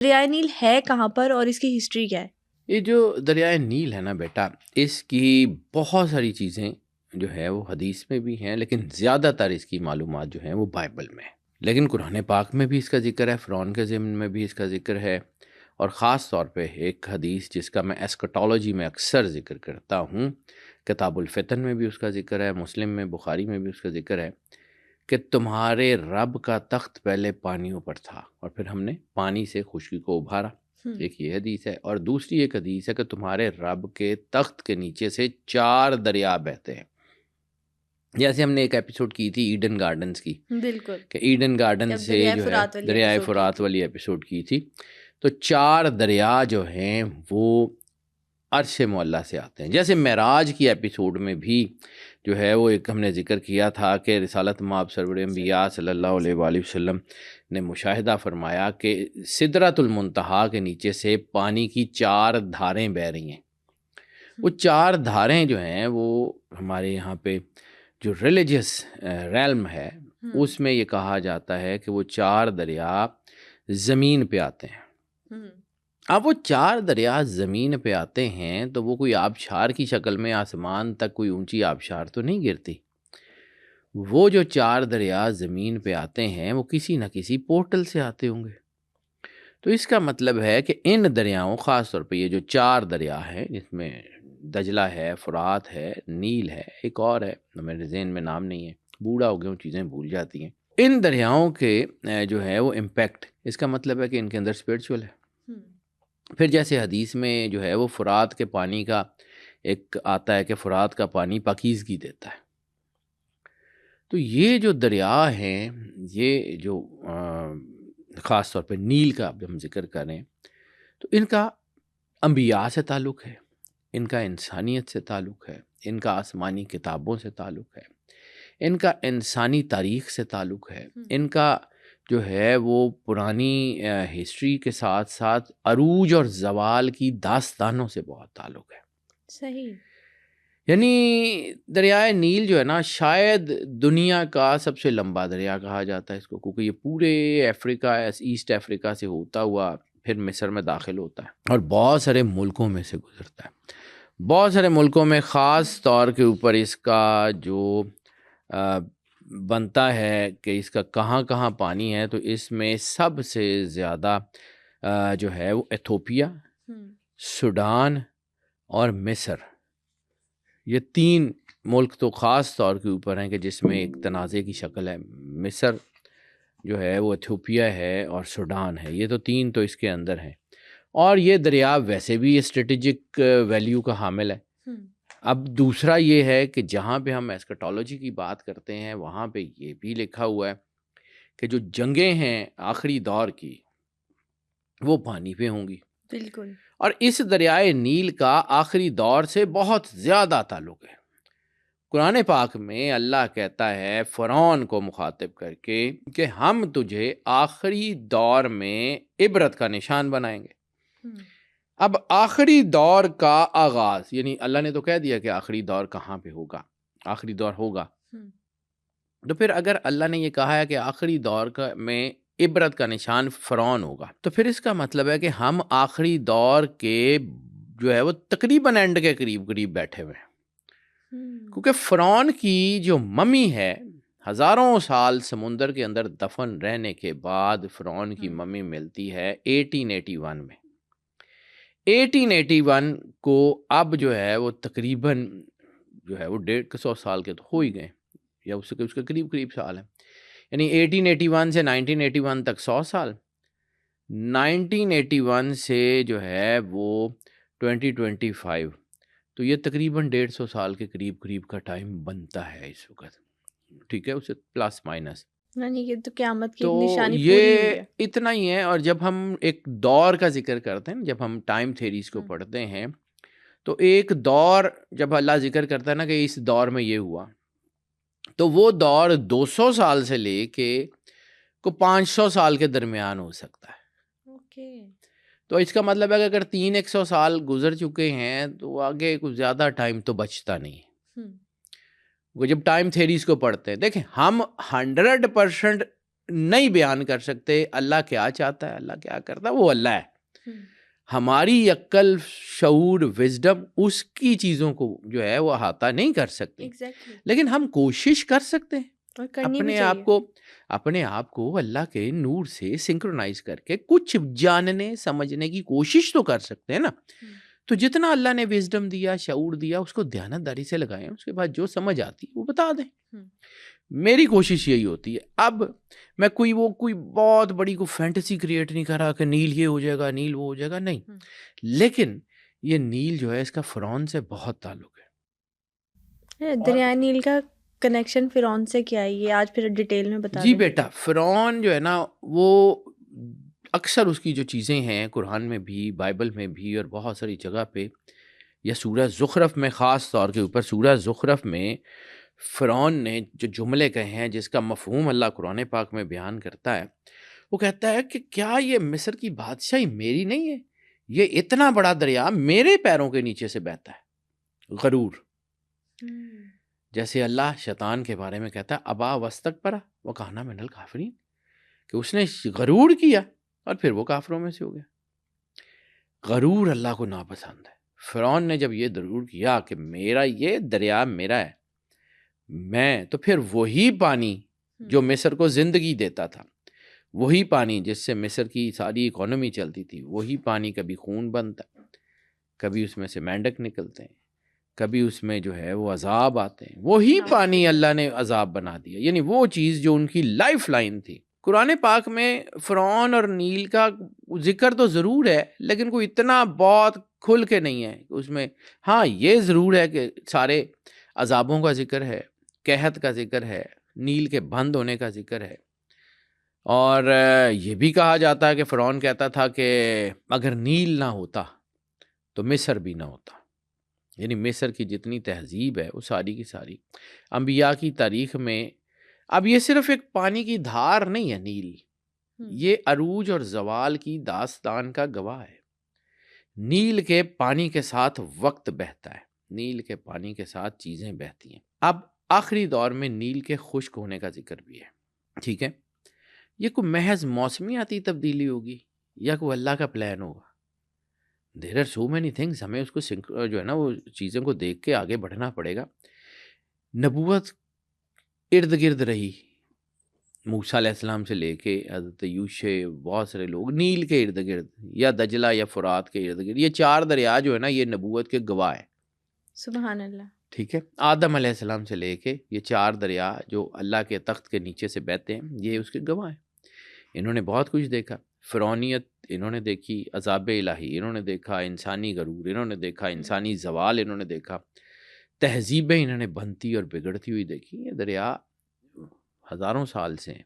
دریائے نیل ہے کہاں پر اور اس کی ہسٹری کیا ہے؟ یہ جو دریائے نیل ہے نا بیٹا، اس کی بہت ساری چیزیں جو ہے وہ حدیث میں بھی ہیں، لیکن زیادہ تر اس کی معلومات جو ہیں وہ بائبل میں ہیں۔ لیکن قرآن پاک میں بھی اس کا ذکر ہے، فرعون کے ضمن میں بھی اس کا ذکر ہے، اور خاص طور پہ ایک حدیث جس کا میں ایسکٹالوجی میں اکثر ذکر کرتا ہوں، کتاب الفتن میں بھی اس کا ذکر ہے، مسلم میں، بخاری میں بھی اس کا ذکر ہے کہ تمہارے رب کا تخت پہلے پانیوں پر تھا اور پھر ہم نے پانی سے خشکی کو ابھارا۔ ایک یہ حدیث ہے، اور دوسری ایک حدیث ہے کہ تمہارے رب کے تخت کے نیچے سے 4 دریا بہتے ہیں۔ جیسے ہم نے ایک ایپیسوڈ کی تھی ایڈن گارڈنز کی، بالکل، کہ ایڈن گارڈن سے جو ہے دریائے فرات والی ایپیسوڈ کی تھی، تو 4 دریا جو ہیں وہ عرش معلیٰ سے آتے ہیں۔ جیسے معراج کی ایپیسوڈ میں بھی جو ہے وہ ایک ہم نے ذکر کیا تھا کہ رسالت مآب سرور انبیاء صلی اللہ علیہ وآلہ وسلم نے مشاہدہ فرمایا کہ سدرۃ المنتہا کے نیچے سے پانی کی 4 دھاریں بہہ رہی ہیں۔ وہ 4 دھاریں جو ہیں وہ ہمارے یہاں پہ جو ریلیجس ریلم ہے اس میں یہ کہا جاتا ہے کہ وہ 4 دریا زمین پہ آتے ہیں۔ اب وہ 4 دریا زمین پہ آتے ہیں تو وہ کوئی آبشار کی شکل میں آسمان تک کوئی اونچی آبشار تو نہیں گرتی۔ وہ جو 4 دریا زمین پہ آتے ہیں وہ کسی نہ کسی پورٹل سے آتے ہوں گے۔ تو اس کا مطلب ہے کہ ان دریاؤں، خاص طور پہ یہ جو 4 دریا ہیں جس میں دجلہ ہے، فرات ہے، نیل ہے، ایک اور ہے میرے ذہن میں نام نہیں ہے، بوڑھا ہو گیا ہوں چیزیں بھول جاتی ہیں، ان دریاؤں کے جو ہے وہ امپیکٹ، اس کا مطلب ہے کہ ان کے اندر اسپرچول ہے۔ پھر جیسے حدیث میں جو ہے وہ فرات کے پانی کا ایک آتا ہے کہ فرات کا پانی پاکیزگی دیتا ہے۔ تو یہ جو دریا ہیں، یہ جو خاص طور پہ نیل کا اب ہم ذکر کریں تو ان کا انبیاء سے تعلق ہے، ان کا انسانیت سے تعلق ہے، ان کا آسمانی کتابوں سے تعلق ہے، ان کا انسانی تاریخ سے تعلق ہے، ان کا جو ہے وہ پرانی ہسٹری کے ساتھ ساتھ عروج اور زوال کی داستانوں سے بہت تعلق ہے۔ صحیح، یعنی دریائے نیل جو ہے نا شاید دنیا کا سب سے لمبا دریا کہا جاتا ہے اس کو، کیونکہ یہ پورے افریقہ، ایسٹ افریقہ سے ہوتا ہوا پھر مصر میں داخل ہوتا ہے اور بہت سارے ملکوں میں سے گزرتا ہے۔ بہت سارے ملکوں میں خاص طور کے اوپر اس کا جو بنتا ہے کہ اس کا کہاں کہاں پانی ہے، تو اس میں سب سے زیادہ جو ہے وہ ایتھوپیا، سوڈان اور مصر، یہ 3 ملک تو خاص طور کے اوپر ہیں کہ جس میں ایک تنازع کی شکل ہے۔ مصر جو ہے وہ ایتھوپیا ہے اور سوڈان ہے، یہ تو 3 تو اس کے اندر ہیں، اور یہ دریا ویسے بھی اسٹریٹجک ویلیو کا حامل ہے۔ اب دوسرا یہ ہے کہ جہاں پہ ہم ایسکٹالوجی کی بات کرتے ہیں وہاں پہ یہ بھی لکھا ہوا ہے کہ جو جنگیں ہیں آخری دور کی وہ پانی پہ ہوں گی۔ بالکل، اور اس دریائے نیل کا آخری دور سے بہت زیادہ تعلق ہے۔ قرآن پاک میں اللہ کہتا ہے فرعون کو مخاطب کر کے کہ ہم تجھے آخری دور میں عبرت کا نشان بنائیں گے۔ اب آخری دور کا آغاز، یعنی اللہ نے تو کہہ دیا کہ آخری دور کہاں پہ ہوگا، آخری دور ہوگا، تو پھر اگر اللہ نے یہ کہا ہے کہ آخری دور میں عبرت کا نشان فرعون ہوگا، تو پھر اس کا مطلب ہے کہ ہم آخری دور کے جو ہے وہ تقریباً اینڈ کے قریب قریب بیٹھے ہوئے ہیں، کیونکہ فرعون کی جو ممی ہے ہزاروں سال سمندر کے اندر دفن رہنے کے بعد فرعون کی ممی ملتی ہے 1881 میں۔ 1881 کو اب جو ہے وہ تقریباً جو ہے وہ 150 سال کے تو ہو ہی گئے، یا اس کے قریب قریب سال ہیں، یعنی 1881 سے 1981 تک 100 سال، 1981 سے جو ہے وہ 2025، تو یہ تقریباً 150 سال کے قریب قریب کا ٹائم بنتا ہے اس وقت، ٹھیک ہے، اسے پلس مائنس، یعنی یہ تو قیامت کی تو نشانی پوری ہوئی یہ ہے۔ اتنا ہی ہے۔ اور جب ہم ایک دور کا ذکر کرتے ہیں، جب ہم ٹائم تھیریز کو پڑھتے ہیں، تو ایک دور جب اللہ ذکر کرتا ہے نا کہ اس دور میں یہ ہوا، تو وہ دور 200 سال سے لے کے 500 سال کے درمیان ہو سکتا ہے۔ تو اس کا مطلب ہے کہ اگر 300 سال گزر چکے ہیں تو آگے کچھ زیادہ ٹائم تو بچتا نہیں۔ وہ جب ٹائم تھیریز کو پڑھتے ہیں، دیکھیں ہم 100% نہیں بیان کر سکتے اللہ کیا چاہتا ہے، اللہ کیا کرتا ہے، وہ اللہ ہے. ہماری عقل، شعور، وزڈم اس کی چیزوں کو جو ہے وہ احاطہ نہیں کر سکتی. لیکن ہم کوشش کر سکتے ہیں اپنے آپ کو اللہ کے نور سے سنکرونائز کر کے کچھ جاننے سمجھنے کی کوشش تو کر سکتے ہیں نا. تو جتنا اللہ نے وزڈم دیا، شعور دیا، اس کو دیانتداری سے لگائیں، اس کے بعد جو سمجھ آتی وہ بتا دیں. میری کوشش یہی ہوتی ہے. اب میں کوئی بہت بڑی کوئی فینٹیسی کریٹ نہیں کر رہا کہ نیل یہ ہو جائے گا، نیل وہ ہو جائے گا، نہیں. لیکن یہ نیل جو ہے اس کا فرعون سے بہت تعلق ہے. دریائے نیل کا کنیکشن فرعون سے کیا ہے، یہ آج پھر ڈیٹیل میں بتا دیں. جی بیٹا، فرعون جو ہے نا وہ اکثر اس کی جو چیزیں ہیں قرآن میں بھی، بائبل میں بھی، اور بہت ساری جگہ پہ، یا سورہ زخرف میں خاص طور کے اوپر، سورہ زخرف میں فرعون نے جو جملے کہے ہیں جس کا مفہوم اللہ قرآن پاک میں بیان کرتا ہے، وہ کہتا ہے کہ کیا یہ مصر کی بادشاہی میری نہیں ہے؟ یہ اتنا بڑا دریا میرے پیروں کے نیچے سے بہتا ہے. غرور. جیسے اللہ شیطان کے بارے میں کہتا ہے ابا واستکبر وکان من الکافرین، کہ اس نے غرور کیا اور پھر وہ کافروں میں سے ہو گیا. غرور اللہ کو ناپسند ہے. فرعون نے جب یہ غرور کیا کہ میرا یہ دریا میرا ہے، میں، تو پھر وہی پانی جو مصر کو زندگی دیتا تھا، وہی پانی جس سے مصر کی ساری اکانومی چلتی تھی، وہی پانی کبھی خون بنتا، کبھی اس میں سے مینڈک نکلتے ہیں، کبھی اس میں جو ہے وہ عذاب آتے ہیں، وہی پانی اللہ نے عذاب بنا دیا. یعنی وہ چیز جو ان کی لائف لائن تھی. قرآن پاک میں فرعون اور نیل کا ذکر تو ضرور ہے، لیکن کوئی اتنا بہت کھل کے نہیں ہے اس میں. ہاں یہ ضرور ہے کہ سارے عذابوں کا ذکر ہے، قحط کا ذکر ہے، نیل کے بند ہونے کا ذکر ہے. اور یہ بھی کہا جاتا ہے کہ فرعون کہتا تھا کہ اگر نیل نہ ہوتا تو مصر بھی نہ ہوتا. یعنی مصر کی جتنی تہذیب ہے وہ ساری کی ساری انبیاء کی تاریخ میں. اب یہ صرف ایک پانی کی دھار نہیں ہے نیل، یہ عروج اور زوال کی داستان کا گواہ ہے. نیل کے پانی کے ساتھ وقت بہتا ہے، نیل کے پانی کے ساتھ چیزیں بہتی ہیں. اب آخری دور میں نیل کے خشک ہونے کا ذکر بھی ہے. ٹھیک ہے، یہ کوئی محض موسمیاتی تبدیلی ہوگی یا کوئی اللہ کا پلان ہوگا؟ There are so many things. ہمیں اس کو جو ہے نا وہ چیزوں کو دیکھ کے آگے بڑھنا پڑے گا. نبوت ارد گرد رہی، موسیٰ علیہ السلام سے لے کے حضرت یوشع، بہت سارے لوگ نیل کے ارد گرد یا دجلہ یا فرات کے ارد گرد. یہ 4 دریا جو ہے نا یہ نبوت کے گواہ ہے. سبحان اللہ. ٹھیک ہے، آدم علیہ السلام سے لے کے یہ 4 دریا جو اللہ کے تخت کے نیچے سے بہتے ہیں یہ اس کے گواہ ہیں. انہوں نے بہت کچھ دیکھا. فرعونیت انہوں نے دیکھی، عذاب الہی انہوں نے دیکھا، انسانی غرور انہوں نے دیکھا، انسانی زوال انہوں نے دیکھا، تہذیبیں انہوں نے بنتی اور بگڑتی ہوئی دیکھی. یہ دریا ہزاروں سال سے ہیں.